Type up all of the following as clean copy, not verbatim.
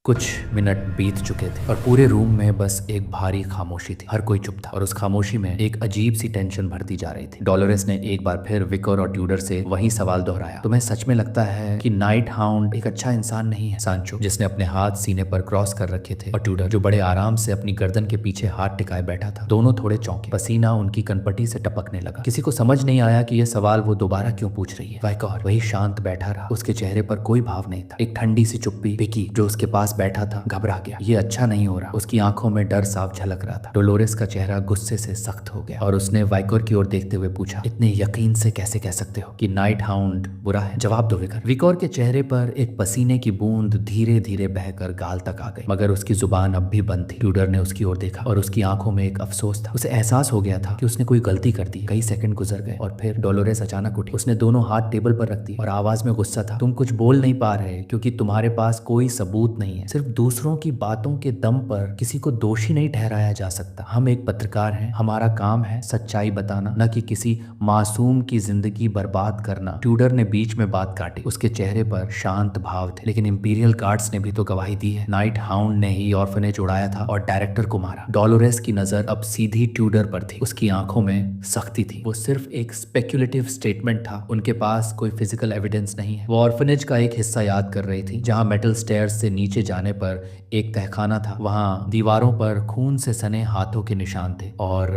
कुछ मिनट बीत चुके थे और पूरे रूम में बस एक भारी खामोशी थी। हर कोई चुप था और उस खामोशी में एक अजीब सी टेंशन भरती जा रही थी। डोलोरेस ने एक बार फिर विकर और ट्यूडर से वही सवाल दोहराया, तुम्हें सच में लगता है कि नाइट हाउंड एक अच्छा इंसान नहीं है? सांचो, जिसने अपने हाथ सीने पर क्रॉस कर रखे थे, और ट्यूडर, जो बड़े आराम से अपनी गर्दन के पीछे हाथ टिकाए बैठा था, दोनों थोड़े चौंके। पसीना उनकी कनपटी से टपकने लगा। किसी को समझ नहीं आया कि यह सवाल वो दोबारा क्यों पूछ रही है। विकर वही शांत बैठा रहा, उसके चेहरे पर कोई भाव नहीं था। एक ठंडी सी चुप्पी। विकी, जो उसके पास बैठा था, घबरा गया। ये अच्छा नहीं हो रहा। उसकी आंखों में डर साफ झलक रहा था। डोलोरेस का चेहरा गुस्से से सख्त हो गया और उसने विकर की ओर देखते हुए पूछा, इतने यकीन से कैसे कह सकते हो कि नाइट हाउंड बुरा है? जवाब दो विकर। विकर के चेहरे पर एक पसीने की बूंद धीरे धीरे बहकर गाल तक आ गई, मगर उसकी जुबान अब भी बंद थी। ट्यूडर ने उसकी ओर देखा और उसकी आंखों में एक अफसोस था। उसे एहसास हो गया था कि उसने कोई गलती कर दी। कई सेकंड गुजर गए और फिर डोलोरेस अचानक उठी। उसने दोनों हाथ टेबल पर रख दिए और आवाज में गुस्सा था, तुम कुछ बोल नहीं पा रहे क्योंकि तुम्हारे पास कोई सबूत नहीं है। सिर्फ दूसरों की बातों के दम पर किसी को दोषी नहीं ठहराया जा सकता। हम एक पत्रकार हैं, हमारा काम है सच्चाई बताना, न कि किसी मासूम की जिंदगी बर्बाद करना। ट्यूडर ने बीच में बात काटी। उसके चेहरे पर शांत भाव थे, लेकिन इंपीरियल गार्ड्स ने भी तो गवाही दी है। नाइट हाउंड ने ही ऑर्फनेज उड़ाया था और डायरेक्टर को मारा। डोलोरेस की नजर अब सीधी ट्यूडर पर थी। उसकी आंखों में सख्ती थी। वो सिर्फ एक स्पेक्युलेटिव स्टेटमेंट था। उनके पास कोई फिजिकल एविडेंस नहीं है। वो ऑर्फनेज का एक हिस्सा याद कर रही थी, जहां मेटल स्टेयर्स से नीचे जाने पर एक तहखाना था। वहां दीवारों पर खून से सने हाथों के निशान थे और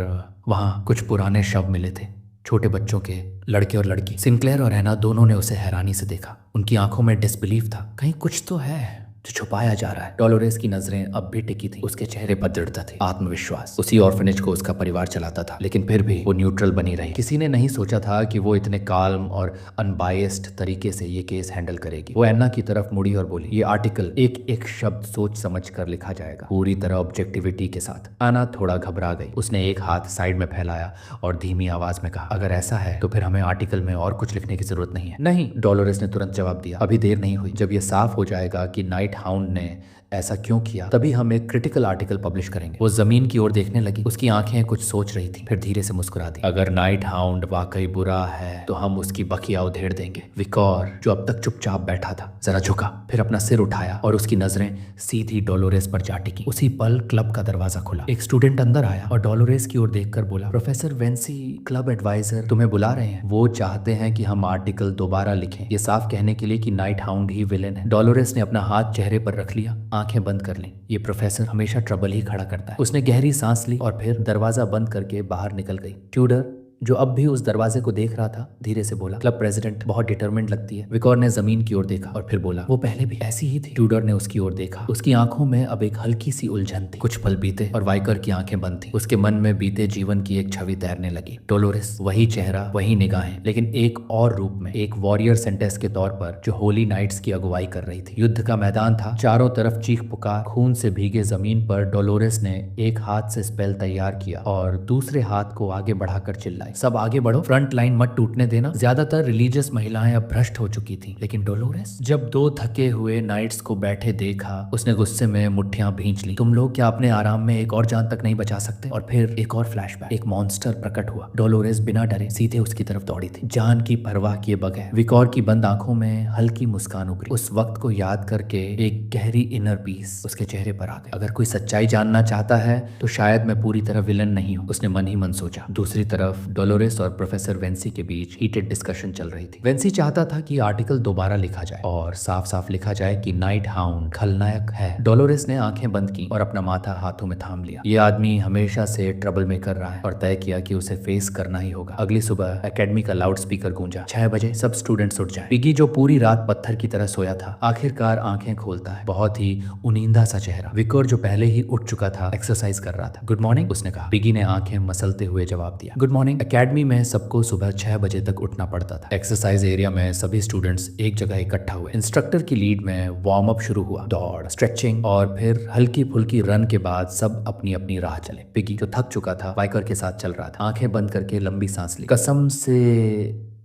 वहां कुछ पुराने शव मिले थे, छोटे बच्चों के, लड़के और लड़की। सिंक्लेयर और हैना दोनों ने उसे हैरानी से देखा। उनकी आंखों में डिसबिलीफ था। कहीं कुछ तो है जो छुपाया जा रहा है। डोलोरेस की नजरें अब भी टिकी थी। उसके चेहरे पर दृढ़ता थी, आत्मविश्वास। उसी ऑर्फनेज को उसका परिवार चलाता था, लेकिन फिर भी वो न्यूट्रल बनी रही। किसी ने नहीं सोचा था कि वो इतने काल्म और अनबायस्ड तरीके से ये केस हैंडल करेगी। वो एन्ना की तरफ मुड़ी और बोली, ये आर्टिकल एक एक शब्द सोच समझ कर लिखा जाएगा, पूरी तरह ऑब्जेक्टिविटी के साथ। एन्ना थोड़ा घबरा गई। उसने एक हाथ साइड में फैलाया और धीमी आवाज में कहा, अगर ऐसा है तो फिर हमें आर्टिकल में और कुछ लिखने की जरूरत नहीं है। नहीं, डोलोरेस ने तुरंत जवाब दिया, अभी देर नहीं हुई। जब ये साफ हो जाएगा कि नाइट हाउंड ने ऐसा क्यों किया, तभी हम एक क्रिटिकल आर्टिकल पब्लिश करेंगे। वो जमीन की ओर देखने लगी। उसकी आंखें कुछ सोच रही थी, फिर धीरे से मुस्कुरा दी। अगर नाइट हाउंड वाकई बुरा है तो हम उसकी बकिया उधेड़ देंगे। विकर, जो अब तक चुपचाप बैठा था, जरा झुका, फिर अपना सिर उठाया और उसकी नजरें सीधी डोलोरेस पर जा टिकी। उसी पल क्लब का दरवाजा खुला। एक स्टूडेंट अंदर आया और डोलोरेस की ओर देखकर बोला, प्रोफेसर वेंसी, क्लब एडवाइजर तुम्हें बुला रहे हैं। वो चाहते हैं कि हम आर्टिकल दोबारा लिखें, ये साफ कहने के लिए कि नाइट हाउंड ही विलेन है। डोलोरेस ने अपना हाथ चेहरे पर रख लिया, आंखें बंद कर ली। ये प्रोफेसर हमेशा ट्रबल ही खड़ा करता है। उसने गहरी सांस ली और फिर दरवाजा बंद करके बाहर निकल गई। ट्यूडर, जो अब भी उस दरवाजे को देख रहा था, धीरे से बोला, क्लब प्रेसिडेंट बहुत डिटरमिन्ड लगती है। विकर ने जमीन की ओर देखा और फिर बोला, वो पहले भी ऐसी ही थी। ट्यूडर ने उसकी ओर देखा। उसकी आंखों में अब एक हल्की सी उलझन थी। कुछ पल बीते और विकर की आंखें बंद थी। उसके मन में बीते जीवन की एक छवि तैरने लगी। डोलोरेस, वही चेहरा, वही निगाहें, लेकिन एक और रूप में, एक वॉरियर सेंटेस के तौर पर, जो होली नाइट्स की अगुवाई कर रही थी। युद्ध का मैदान था, चारों तरफ चीख पुकार, खून से भीगे जमीन पर डोलोरेस ने एक हाथ से स्पेल तैयार किया और दूसरे हाथ को आगे बढ़ाकर चिल्लाई, सब आगे बढ़ो, फ्रंट लाइन मत टूटने देना। ज्यादातर रिलीजियस महिलाएं अब भ्रष्ट हो चुकी थी, लेकिन डोलोरेस, जब दो थके हुए नाइट्स को बैठे देखा, उसने गुस्से में मुट्ठियां भींच ली। तुम लोग क्या अपने आराम में एक और जान तक नहीं बचा सकते? और फिर एक और फ्लैशबैक। एक मॉन्स्टर प्रकट हुआ। डोलोरेस बिना डरे सीधे उसकी तरफ दौड़ी थी, जान की परवाह किए बगैर। विकर की बंद आंखों में हल्की मुस्कान उभरी। उस वक्त को याद करके एक गहरी इनर पीस उसके चेहरे पर आ गई। अगर कोई सच्चाई जानना चाहता है तो शायद मैं पूरी तरह विलन नहीं हूँ, उसने मन ही मन सोचा। दूसरी तरफ डोलोरेस और प्रोफेसर वेंसी के बीच हीटेड डिस्कशन चल रही थी। वेंसी चाहता था कि आर्टिकल दोबारा लिखा जाए और साफ साफ लिखा जाए कि नाइट हाउंड खलनायक है। डोलोरेस ने आंखें बंद की और अपना माथा हाथों में थाम लिया। ये आदमी हमेशा से ट्रबल मेकर रहा है और तय किया कि उसे फेस करना ही होगा। अगली सुबह एकेडमी का लाउड स्पीकर गूंजा, 6 बजे सब स्टूडेंट्स उठ जाए। पिगी, जो पूरी रात पत्थर की तरह सोया था, आखिरकार आंखें खोलता है। बहुत ही उनींदा सा चेहरा। विकर, जो पहले ही उठ चुका था, एक्सरसाइज कर रहा था। गुड मॉर्निंग, उसने कहा। पिगी ने आंखें मसलते हुए जवाब दिया, गुड मॉर्निंग। एकेडमी में सबको सुबह 6 बजे तक उठना पड़ता था। एक्सरसाइज एरिया में सभी स्टूडेंट्स एक जगह इकट्ठा हुए। इंस्ट्रक्टर की लीड में वार्म अप शुरू हुआ, दौड़, स्ट्रेचिंग और फिर हल्की फुल्की रन के बाद सब अपनी अपनी राह चले। पिगी, जो थक चुका था, विकर के साथ चल रहा था, आंखें बंद करके लंबी सांस ली। कसम से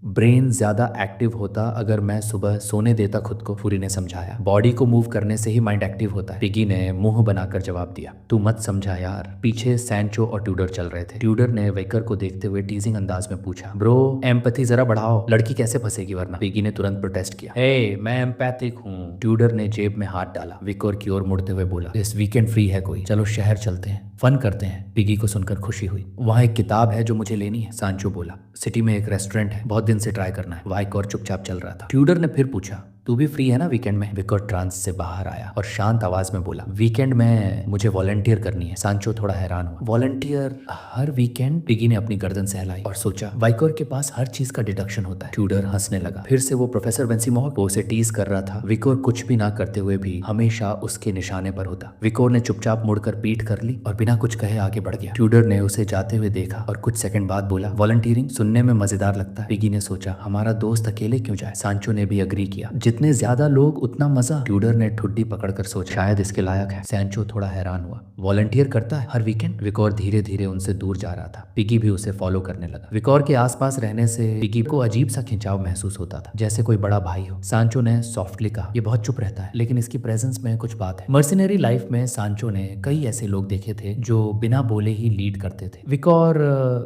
ब्रेन ज्यादा एक्टिव होता अगर मैं सुबह सोने देता खुद को, फूरी ने समझाया। बॉडी को मूव करने से ही माइंड एक्टिव होता है, पिगी ने मुंह बनाकर जवाब दिया। तू मत समझा यार। पीछे सैंचो और ट्यूडर चल रहे थे। ट्यूडर ने वेकर को देखते हुए टीजिंग अंदाज में पूछा, ब्रो एम्पैथी जरा बढ़ाओ, लड़की कैसे फंसेगी वरना। पिगी ने तुरंत प्रोटेस्ट किया, हे मैं एम्पैथिक हूँ। ट्यूडर ने जेब में हाथ डाला, विकोर की ओर मुड़ते हुए बोला, इस वीकेंड फ्री है कोई, चलो शहर चलते हैं, फन करते हैं। पिगी को सुनकर खुशी हुई। वहाँ एक किताब है जो मुझे लेनी है, सांचो बोला। सिटी में एक रेस्टोरेंट है, बहुत दिन से ट्राई करना है। वाइकोर चुपचाप चल रहा था। ट्यूडर ने फिर पूछा, तू भी फ्री है ना वीकेंड में? विकोर ट्रांस से बाहर आया और शांत आवाज में बोला, वीकेंड में मुझे वॉलंटियर करनी है। सांचो थोड़ा हैरान हुआ, वॉलंटियर हर वीकेंड? पिगी ने अपनी गर्दन सहलाई और सोचा, वाइकोर के पास हर चीज का डिडक्शन होता है। ट्यूडर हंसने लगा। फिर से वो प्रोफेसर बेंसीमोर वो उसे टीज कर रहा था। विकोर कुछ भी ना करते हुए भी हमेशा उसके निशाने पर होता। विकोर ने चुपचाप मुड़कर पीठ कर ली और बिना कुछ कहे आगे बढ़ गया। ट्यूडर ने उसे जाते हुए देखा और कुछ सेकंड बाद बोला, वॉलंटियरिंग सुनने में मजेदार लगता है। पिगी ने सोचा, हमारा दोस्त अकेले क्यों जाए? सांचो ने भी अग्री किया, जितने ज्यादा लोग उतना मजा। ट्यूडर ने ठुड्डी पकड़कर सोचा, शायद इसके लायक है। सैंचो थोड़ा हैरान हुआ, वॉलंटियर करता है हर वीकेंड? विकोर धीरे धीरे उनसे दूर जा रहा था। पिगी भी उसे फॉलो करने लगा। विकोर के आसपास रहने से पिगी को अजीब सा खिंचाव महसूस होता था, जैसे कोई बड़ा भाई हो। सांचो ने सॉफ्टली कहा, ये बहुत चुप रहता है, लेकिन इसकी प्रेजेंस में कुछ बात है। मर्सिनरी लाइफ में सांचो ने कई ऐसे लोग देखे थे जो बिना बोले ही लीड करते थे। विकोर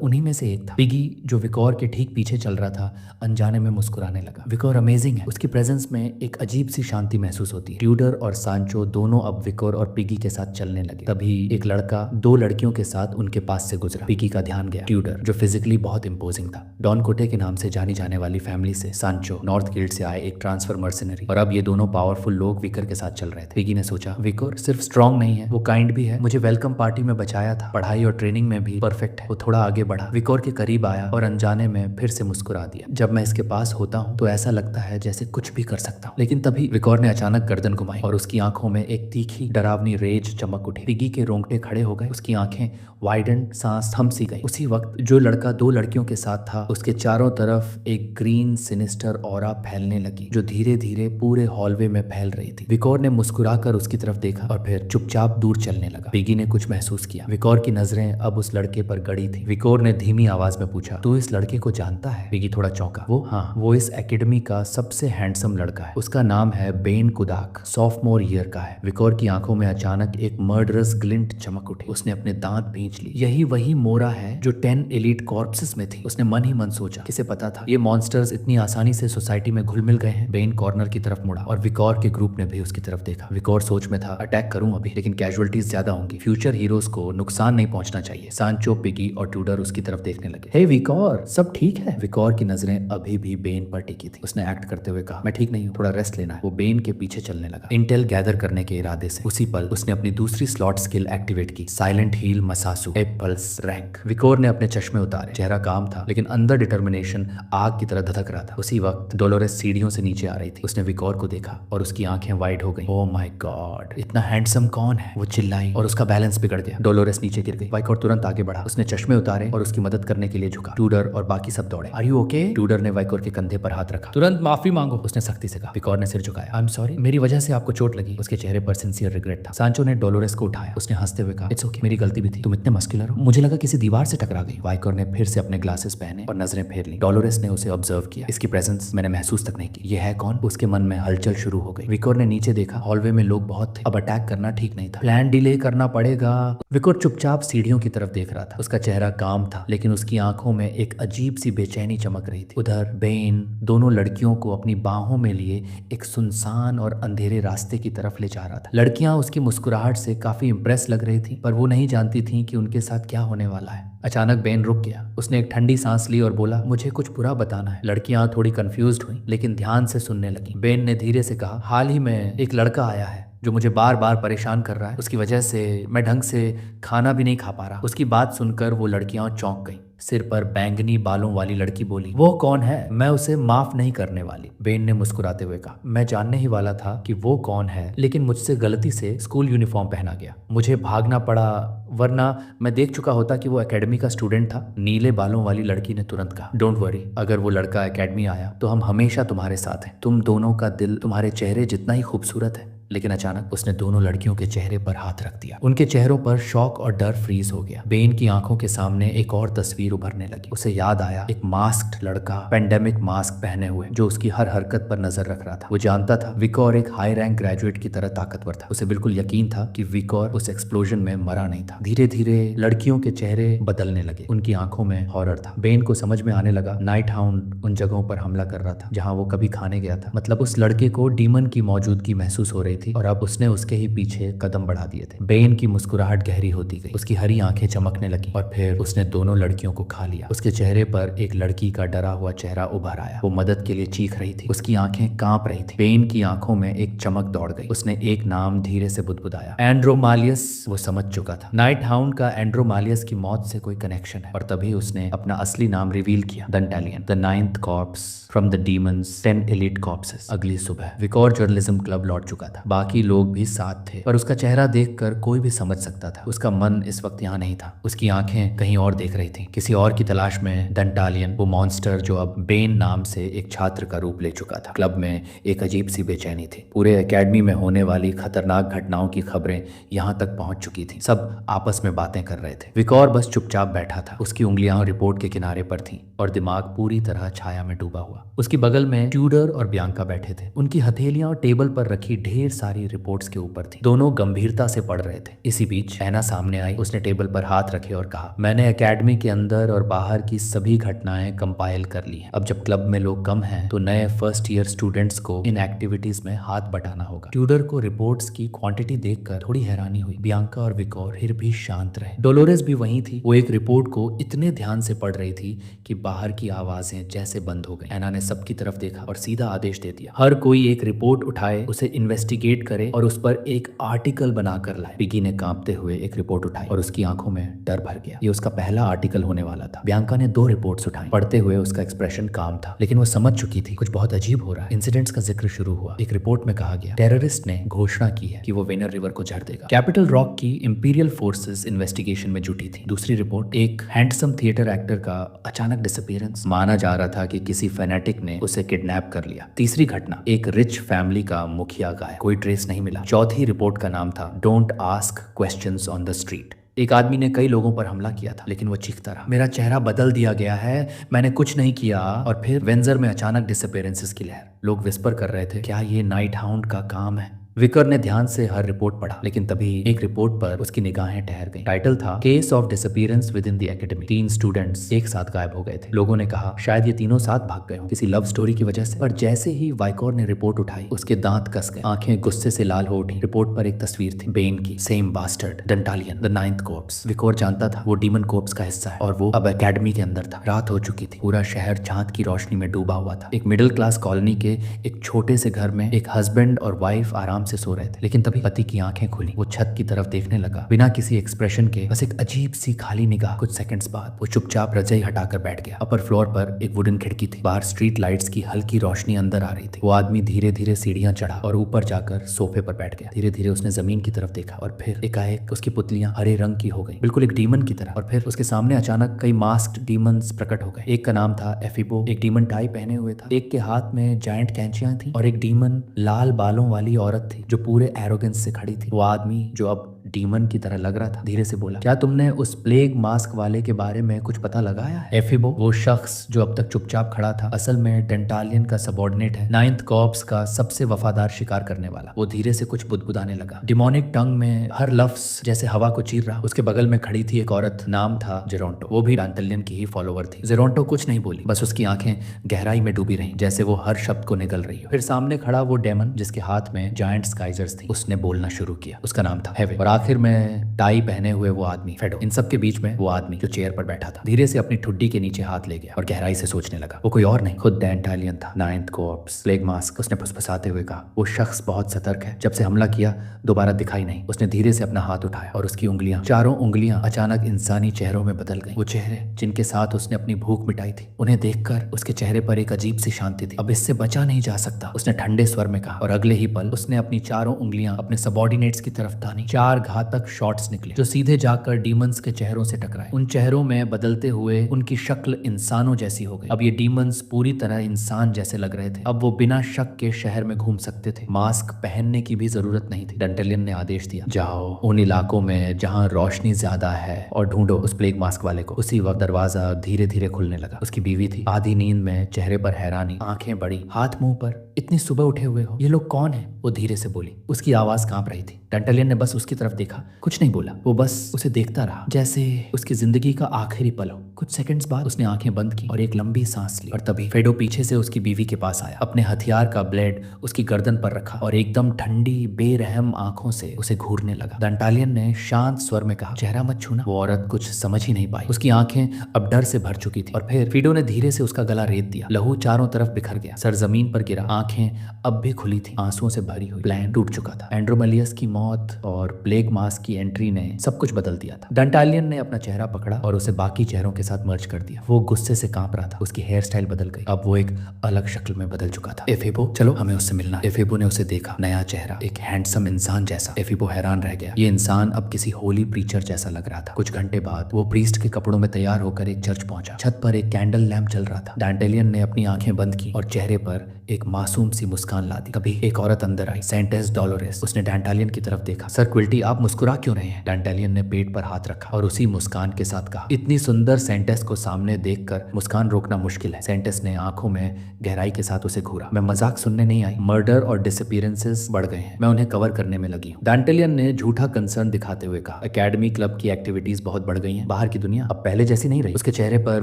उन्हीं में से एक था। पिगी जो विकोर के ठीक पीछे चल रहा था, अनजाने में मुस्कुराने लगा। विकोर अमेजिंग है, उसकी प्रेजेंस में एक अजीब सी शांति महसूस होती है। ट्यूडर और सांचो दोनों अब विकोर और पिगी के साथ चलने लगे। तभी एक लड़का दो लड़कियों के साथ उनके पास से गुजरा। पिगी का ध्यान गया। ट्यूडर जो फिजिकली बहुत इंपोजिंग था, डॉन कोटे के नाम से जानी जाने वाली फैमिली से, सांचो नॉर्थ गिल्ड से आए एक ट्रांसफर मर्सिनरी, और अब ये दोनों पावरफुल लोग विकर के साथ चल रहे थे। पिगी ने सोचा, विकोर सिर्फ स्ट्रॉन्ग नहीं है, वो काइंड भी है। मुझे वेलकम पार्टी में बचाया था, पढ़ाई और ट्रेनिंग में भी परफेक्ट है। वो थोड़ा आगे बढ़ा, विकोर के करीब आया और अनजाने में फिर से मुस्कुरा दिया। जब मैं इसके पास होता हूँ तो ऐसा लगता है जैसे कुछ भी कर सकता हूँ। लेकिन तभी विकोर ने अचानक गर्दन घुमाई और उसकी आंखों में एक तीखी डरावनी रेज चमक उठी। पिगी के रोंगटे खड़े हो गए, उसकी आंखें वाइडेंड, सांस थम सी गई। उसी वक्त जो लड़का दो लड़कियों के साथ था, उसके चारों तरफ एक ग्रीन सिनिस्टर ऑरा फैलने लगी, जो धीरे धीरे पूरे हॉलवे में फैल रही थी। विकोर ने मुस्कुराकर उसकी तरफ देखा और फिर चुपचाप दूर चलने लगा। पिगी ने कुछ महसूस किया। विकोर की नजरें अब उस लड़के पर गड़ी थी। विकोर ने धीमी आवाज में पूछा, तू इस लड़के को जानता है? पिगी थोड़ा चौंका। वो हाँ, वो इस एकेडमी का सबसे हैंडसम लड़का है। उसका नाम है बेन कुदाक, सॉफ्टमोर ईयर का है। विकोर की आंखों में अचानक एक मर्डरस ग्लिंट चमक उठी। उसने अपने दांत भींच ली। यही वही मोरा है जो 10 एलीट कॉर्प्सेस में थी। उसने मन ही मन सोचा, किसे पता था ये मॉन्स्टर्स इतनी आसानी से सोसाइटी में घुल मिल गए हैं। बेन कॉर्नर की तरफ मुड़ा और विकोर के ग्रुप ने भी उसकी तरफ देखा। विकोर सोच में था, अटैक करूं अभी, लेकिन कैजुअलिटीज ज्यादा होंगी, फ्यूचर हीरोज को नुकसान नहीं पहुंचना चाहिए। सांचो, पिगी और ट्यूडर उसकी तरफ देखने लगे। हे विकोर, सब ठीक है? विकोर की नजरें अभी भी बेन पर टिकी थी। उसने एक्ट करते हुए कहा, मैं ठीक नहीं हूँ, थोड़ा रेस्ट लेना है। वो बेन के पीछे चलने लगा, इंटेल गैदर करने के इरादे से। उसी पल उसने अपनी दूसरी स्लॉट स्किल एक्टिवेट की, साइलेंट हील मसासु, ए पल्स रैंक। विकोर ने अपने चश्मे उतारे। चेहरा काम था, लेकिन अंदर डिटर्मिनेशन आग की तरह धधक रहा था। उसी वक्त डोलोरेस सीढ़ियों से नीचे आ रही थी। उसने विकोर को देखा और उसकी आंखें वाइड हो गई। ओह माय गॉड, इतना हैंडसम कौन है? वो चिल्लाई और उसका बैलेंस बिगड़ गया। डोलोरेस नीचे गिर गई। विकोर तुरंत आगे बढ़ा। उसने चश्मे उतारे और उसकी मदद करने के लिए झुका। ट्यूडर और बाकी सब दौड़े। Are you okay? ट्यूडर ने विकोर के कंधे पर हाथ रखा। तुरंत माफी मांगो, उसने सख्ती से कहा। विकोर ने सिर झुकाया। आई एम सॉरी, मेरी वजह से आपको चोट लगी। उसके चेहरे पर सिंसियर रिग्रेट था। सांचो ने डोलोरेस को उठाया। उसने हंसते हुए कहा, इट्स ओके, मेरी गलती भी थी, तुम इतने मस्कुलर हो, मुझे लगा किसी दीवार से टकरा गई। विकोर ने फिर से अपने ग्लासेस पहने और नजरें फेर ली। डोलोरेस ने उसे ऑब्जर्व किया। इसकी प्रेजेंस मैंने महसूस तक नहीं की। ये है कौन? उसके मन में हलचल शुरू हो गई। विकोर ने नीचे देखा। हॉलवे में लोग बहुत थे। अब अटैक करना ठीक नहीं था, प्लान डिले करना पड़ेगा। विकोर चुपचाप सीढ़ियों की तरफ देख रहा था। उसका चेहरा काम था, लेकिन उसकी आंखों में एक अजीब सी बेचैनी चमक रही थी। उधर बेन दोनों लड़कियों को अपनी बाहों में लिए एक सुनसान और अंधेरे रास्ते की तरफ ले जा रहा था। लड़कियां उसकी मुस्कुराहट से काफी इंप्रेस लग रही थी, पर वो नहीं जानती थी कि उनके साथ क्या होने वाला है। अचानक बेन रुक गया। उसने एक ठंडी सांस ली और बोला, मुझे कुछ बुरा बताना है। लड़कियां थोड़ी कंफ्यूज्ड हुई, लेकिन ध्यान से सुनने लगी। बेन ने धीरे से कहा, हाल ही में एक लड़का आया है जो मुझे बार बार परेशान कर रहा है। उसकी वजह से मैं ढंग से खाना भी नहीं खा पा रहा। उसकी बात सुनकर वो लड़कियां चौंक गईं। सिर पर बैंगनी बालों वाली लड़की बोली, वो कौन है? मैं उसे माफ नहीं करने वाली। बेन ने मुस्कुराते हुए कहा, मैं जानने ही वाला था कि वो कौन है, लेकिन मुझसे गलती से स्कूल यूनिफॉर्म पहना गया। मुझे भागना पड़ा, वरना मैं देख चुका होता कि वो एकेडमी का स्टूडेंट था। नीले बालों वाली लड़की ने तुरंत कहा, डोंट वरी, अगर वो लड़का एकेडमी आया तो हम हमेशा तुम्हारे साथ हैं। तुम दोनों का दिल तुम्हारे चेहरे जितना ही खूबसूरत है, लेकिन अचानक उसने दोनों लड़कियों के चेहरे पर हाथ रख दिया। उनके चेहरों पर शॉक और डर फ्रीज हो गया। बेन की आंखों के सामने एक और तस्वीर उभरने लगी। उसे याद आया एक मास्क्ड लड़का, पेंडेमिक मास्क पहने हुए, जो उसकी हर हरकत पर नजर रख रहा था। वो जानता था विकोर एक हाई रैंक ग्रेजुएट की तरह ताकतवर था। उसे बिल्कुल यकीन था कि विकोर उस एक्सप्लोजन में मरा नहीं था। धीरे धीरे लड़कियों के चेहरे बदलने लगे, उनकी आंखों में हॉरर था। बेन को समझ में आने लगा नाइट हाउंड उन जगहों पर हमला कर रहा था जहां वो कभी खाने गया था। मतलब उस लड़के को डीमन की मौजूदगी महसूस हो रही थी और अब उसने उसके ही पीछे कदम बढ़ा दिए थे। बेन की मुस्कुराहट गहरी होती गई, उसकी हरी आंखें चमकने लगी और फिर उसने दोनों लड़कियों को खा लिया। उसके चेहरे पर एक लड़की का डरा हुआ चेहरा उभर आया। वो मदद के लिए चीख रही थी, उसकी आंखें कांप रही थी। बेन की आंखों में एक चमक दौड़ गई। उसने एक नाम धीरे से बुदबुदाया, एंड्रोमालियस। वो समझ चुका था नाइट हाउंड का एंड्रोमालियस की मौत से कोई कनेक्शन है और तभी उसने अपना असली नाम रिवील किया, Dantalion, the 9th corps from the demons 10 elite corpses. अगली सुबह विकोर जर्नलिज्म क्लब लौट चुका था। बाकी लोग भी साथ थे पर उसका चेहरा देखकर कोई भी समझ सकता था उसका मन इस वक्त यहाँ नहीं था। उसकी आंखें कहीं और देख रही थी, किसी और की तलाश में। दंटालियन, वो मॉन्स्टर जो अब बेन नाम से एक छात्र का रूप ले चुका था। क्लब में एक अजीब सी बेचैनी थी। पूरे एकेडमी में होने वाली खतरनाक घटनाओं की खबरें यहाँ तक पहुंच चुकी थी। सब आपस में बातें कर रहे थे। विकोर बस चुपचाप बैठा था। उसकी उंगलियां रिपोर्ट के किनारे पर थीं और दिमाग पूरी तरह छाया में डूबा हुआ। उसकी बगल में ट्यूडर और बियांका बैठे थे। उनकी हथेलियां टेबल पर रखी ढेर सारी रिपोर्ट्स के ऊपर थी। दोनों गंभीरता से पढ़ रहे थे। इसी बीच ऐना सामने आई। उसने टेबल पर हाथ रखे और कहा, मैंने एकेडमी के अंदर और बाहर की सभी घटनाएं कंपाइल कर ली हैं। अब जब क्लब में लोग कम हैं तो नए फर्स्ट ईयर स्टूडेंट्स को इन एक्टिविटीज में हाथ बटाना होगा। ट्यूडर को रिपोर्ट्स की क्वांटिटी देखकर थोड़ी हैरानी हुई। बियांका और विकोर फिर भी शांत रहे। डोलोरेस भी वहीं थी। वो एक रिपोर्ट को इतने ध्यान से पढ़ रही थी कि बाहर की आवाजें जैसे बंद हो गई। ऐना ने सबकी तरफ देखा और सीधा आदेश दे दिया, हर कोई एक रिपोर्ट उठाए, उसे इन्वेस्टिगेट करे और उस पर एक आर्टिकल बनाकर लाए। पिगी ने कांपते हुए एक रिपोर्ट उठाई और उसकी आंखों में डर भर गया। ये उसका पहला आर्टिकल होने वाला था। बियांका ने 2 रिपोर्ट्स उठाई। पढ़ते हुए उसका एक्सप्रेशन काम था, लेकिन वो समझ चुकी थी कुछ बहुत अजीब हो रहा है। इंसिडेंट्स का जिक्र शुरू हुआ। एक रिपोर्ट में कहा गया, टेररिस्ट ने घोषणा की है कि वो वेनर रिवर को झड़ देगा। कैपिटल रॉक की इंपीरियल फोर्सेस इन्वेस्टिगेशन में जुटी थी। दूसरी रिपोर्ट, एक हैंडसम थिएटर एक्टर का अचानक डिसअपीयरेंस। माना जा रहा था कि किसी फैनेटिक ने उसे किडनैप कर लिया। तीसरी घटना, एक रिच फैमिली का मुखिया गायब, कोई ट्रेस नहीं मिला। चौथी रिपोर्ट का नाम था, don't ask questions on the street. एक आदमी ने कई लोगों पर हमला किया था, लेकिन वो चीखता रहा, मेरा चेहरा बदल दिया गया है, मैंने कुछ नहीं किया। और फिर वेंजर में अचानक डिसअपीयरेंसेस की लहर। लोग विस्पर कर रहे थे, क्या ये नाइट हाउंड का काम है? विकर ने ध्यान से हर रिपोर्ट पढ़ा, लेकिन तभी एक रिपोर्ट पर उसकी निगाहें ठहर गईं। टाइटल था, case of disappearance with in the academy. 3 students एक साथ गायब हो गए थे। लोगों ने कहा शायद ये तीनों साथ भाग गए हों किसी लव स्टोरी की वजह से। पर जैसे ही वाइकोर ने रिपोर्ट उठाई, उसके दांत कस गए, आंखें गुस्से से लाल हो उठी। रिपोर्ट पर एक तस्वीर थी, बेन की, same bastard, Dantalion, the 9th corps. Vikor जानता था वो डीमन कॉर्प्स का हिस्सा है और वो अब एकेडमी के अंदर था। रात हो चुकी थी। पूरा शहर चांद की रोशनी में डूबा हुआ था। एक मिडिल क्लास कॉलोनी के एक छोटे से घर में एक हस्बैंड और वाइफ आराम से सो रहे थे, लेकिन तभी पति की आंखें खुली। वो छत की तरफ देखने लगा, बिना किसी एक्सप्रेशन के, बस एक अजीब सी खाली निगाह। कुछ सेकंड्स बाद वो चुपचाप रजाई हटाकर बैठ गया। अपर फ्लोर पर एक वुडन खिड़की थी। बाहर स्ट्रीट लाइट्स की हल्की रोशनी अंदर आ रही थी। वो आदमी धीरे धीरे सीढ़ियां चढ़ा और ऊपर जाकर सोफे पर बैठ गया। धीरे धीरे उसने जमीन की तरफ देखा और फिर एकाएक उसकी पुतलियां हरे रंग की हो गई, बिल्कुल एक डीमन की तरह। और फिर उसके सामने अचानक कई मास्क्ड डीमंस प्रकट हो गए। एक का नाम था एफिबो, एक डीमन टाई पहने हुए था। एक के हाथ में जायंट कैंचियां थी और एक डीमन लाल बालों वाली औरत थी जो पूरे एरोगेंस से खड़ी थी। वो आदमी जो अब डीमन की तरह लग रहा था धीरे से बोला, क्या तुमने उस प्लेग मास्क वाले के बारे में कुछ पता लगाया है? एफिबो, वो शख्स जो अब तक चुपचाप खड़ा था, असल में डेंटालियन का सबऑर्डिनेट है, 9th कॉर्प्स का सबसे वफादार शिकार करने वाला। वो धीरे से कुछ बुदबुदाने लगा, डिमोनिक टंग में, हर लफ्ज जैसे हवा को चीर रहा। उसके बगल में खड़ी थी एक औरत, नाम था जेरोंटो। वो भी डेंटालियन की ही फॉलोवर थी। जेरोंटो कुछ नहीं बोली, बस उसकी आंखें गहराई में डूबी रहीं, जैसे वो हर शब्द को निगल रही हो। फिर सामने खड़ा वो डेमन जिसके हाथ में जायंट स्काइजर्स थी, उसने बोलना शुरू किया। उसका नाम था हेवे। और आखिर में टाई पहने हुए वो आदमी, फेडो। इन सब के बीच में वो आदमी जो चेयर पर बैठा था धीरे से अपनी ठुड्डी के नीचे हाथ ले गया और गहराई से सोचने लगा। वो कोई और नहीं, खुद डेंटालियन था, 9th कॉर्प्स, प्लेग मास्क। उसने फुसफुसाते हुए कहा, वो शख्स बहुत सतर्क है, जब से हमला किया दोबारा दिखाई नहीं। उसने धीरे से अपना हाथ उठाया और उसकी उंगलियां, चारों उंगलियां अचानक इंसानी चेहरों में बदल गई। वो चेहरे जिनके साथ उसने अपनी भूख मिटाई थी, उन्हें देखकर उसके चेहरे पर एक अजीब सी शांति थी। अब इससे बचा नहीं जा सकता, उसने ठंडे स्वर में कहा। और अगले ही पल उसने अपनी चारों उंगलियां अपने सबऑर्डिनेट्स की तरफ तानी। 4 घातक शॉट्स निकले जो सीधे जाकर डीमंस के चेहरों से टकराए। उन चेहरों में बदलते हुए उनकी शक्ल इंसानों जैसी हो गई। अब ये डीमंस पूरी तरह इंसान जैसे लग रहे थे। अब वो बिना शक के शहर में घूम सकते थे। मास्क पहनने की भी जरूरत नहीं थी। डंटेलियन ने आदेश दिया, जाओ उन इलाकों में जहां रोशनी ज्यादा है और ढूंढो उस प्लेग मास्क वाले को। उसी वक्त दरवाजा धीरे धीरे खुलने लगा। उसकी बीवी थी, आधी नींद में, चेहरे पर हैरानी, आंखें बड़ी, हाथ मुंह पर। इतनी सुबह उठे हुए हो, ये लोग कौन है? वो धीरे से बोली। उसकी आवाज कांप रही थी। डंटेलियन ने बस उसकी तरफ देखा, कुछ नहीं बोला। वो बस उसे देखता रहा जैसे उसकी जिंदगी का आखिरी पल हो। कुछ सेकंड्स बाद उसने आंखें बंद की और एक लंबी सांस ली। और तभी फेडो पीछे से उसकी बीवी के पास आया, अपने हथियार का ब्लेड उसकी गर्दन पर रखा और एकदम ठंडी बेरहम आंखों से उसे घूरने लगा। डंटेलियन ने शांत स्वर में कहा, चेहरा मत छूना। वो औरत कुछ समझ ही नहीं पाई। उसकी आंखें अब डर से भर चुकी थी। और फिर फेडो ने धीरे से उसका गला रेत दिया। लहू चारों तरफ बिखर गया, सर जमीन पर गिरा, आंखें अब भी खुली थी, आंसुओं से भरी हुई। प्लान टूट चुका था। एंड्रोमेलियस की मौत और प्लेग मास्क की एंट्री ने सब कुछ बदल दिया था। डंटेलियन ने अपना चेहरा पकड़ा और उसे बाकी चेहरों के साथ मर्ज कर दिया। वो गुस्से से कांप रहा था। उसकी हेयर स्टाइल बदल गई। अब वो एक अलग शक्ल में बदल चुका था। एफेबो, चलो हमें उससे मिलना है। एफेबो ने उसे देखा, नया चेहरा, एक हैंडसम इंसान जैसा। एफेबो हैरान रह गया। ये इंसान अब किसी होली प्रीचर जैसा लग रहा था। कुछ घंटे बाद वो प्रीस्ट के कपड़ों में तैयार होकर एक चर्च पहुंचा। छत पर एक कैंडल लैंप जल रहा था। डंटेलियन ने अपनी आंखें बंद की और चेहरे पर एक मासूम सी मुस्कान ला दी। कभी एक औरत अंदर आई, सेंटेस डोलोरेस। उसने डंटेलियन की तरफ देखा। सर क्विल्टी, आप मुस्कुरा क्यों रहे हैं? डंटेलियन ने पेट पर हाथ रखा और उसी मुस्कान के साथ कहा, इतनी सुंदर सेंटेस को सामने देखकर मुस्कान रोकना मुश्किल है। सेंटेस ने आंखों में गहराई के साथ उसे घूरा। मैं मजाक सुनने नहीं आई। मर्डर और डिसअपीयरेंसेस बढ़ गए हैं, मैं उन्हें कवर करने में लगी हूँ। डंटेलियन ने झूठा कंसर्न दिखाते हुए कहा, एकेडमी क्लब की एक्टिविटीज बहुत बढ़ गई हैं। बाहर की दुनिया अब पहले जैसी नहीं रही। उसके चेहरे पर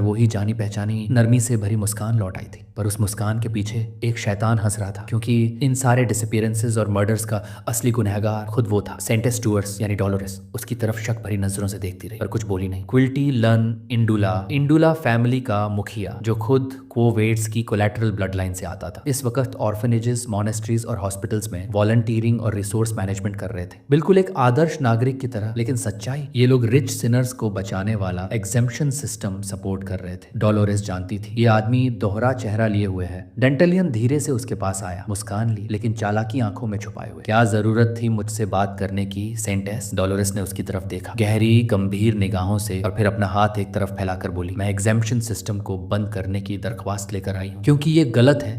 वही जानी पहचानी नरमी से भरी मुस्कान लौट आई थी, पर उस मुस्कान के पीछे एक शैतान हंस रहा था, क्योंकि इन सारे डिसअपीयरेंसेस और मर्डर्स का असली गुनहगार खुद वो था। सेंटेस स्टुअर्ट्स यानी डोलोरेस उसकी तरफ शक भरी नजरों से देखती रही, पर कुछ बोली नहीं। क्विल्टी लन इंडुला फैमिली का मुखिया, जो खुद कोवेट्स की कोलैटरल ब्लड लाइन से आता था, इस वक्त ऑर्फनेजेस, मॉनेस्ट्रीज और हॉस्पिटल्स में वॉलंटियरिंग और रिसोर्स मैनेजमेंट कर रहे थे, बिल्कुल एक आदर्श नागरिक की तरह। लेकिन सच्चाई, ये लोग रिच सिनर्स को बचाने वाला एग्जेम्पशन सिस्टम सपोर्ट कर रहे थे। डोलोरेस जानती थी ये आदमी दोहरा चेहरा लिए हुए है। डंटेलियन धीरे से उसके पास आया, मुस्कान ली, लेकिन चालाकी आंखों में छुपाए हुए। क्या जरूरत थी मुझसे बात करने की, सेंटेस? डोलोरेस ने उसकी तरफ देखा गहरी गंभीर निगाहों से, और फिर अपना हाथ एक तरफ फैलाकर बोली, मैं एग्जेम्पशन सिस्टम को बंद करने की दरख्वास्त लेकर आई हूँ, क्योंकि ये गलत है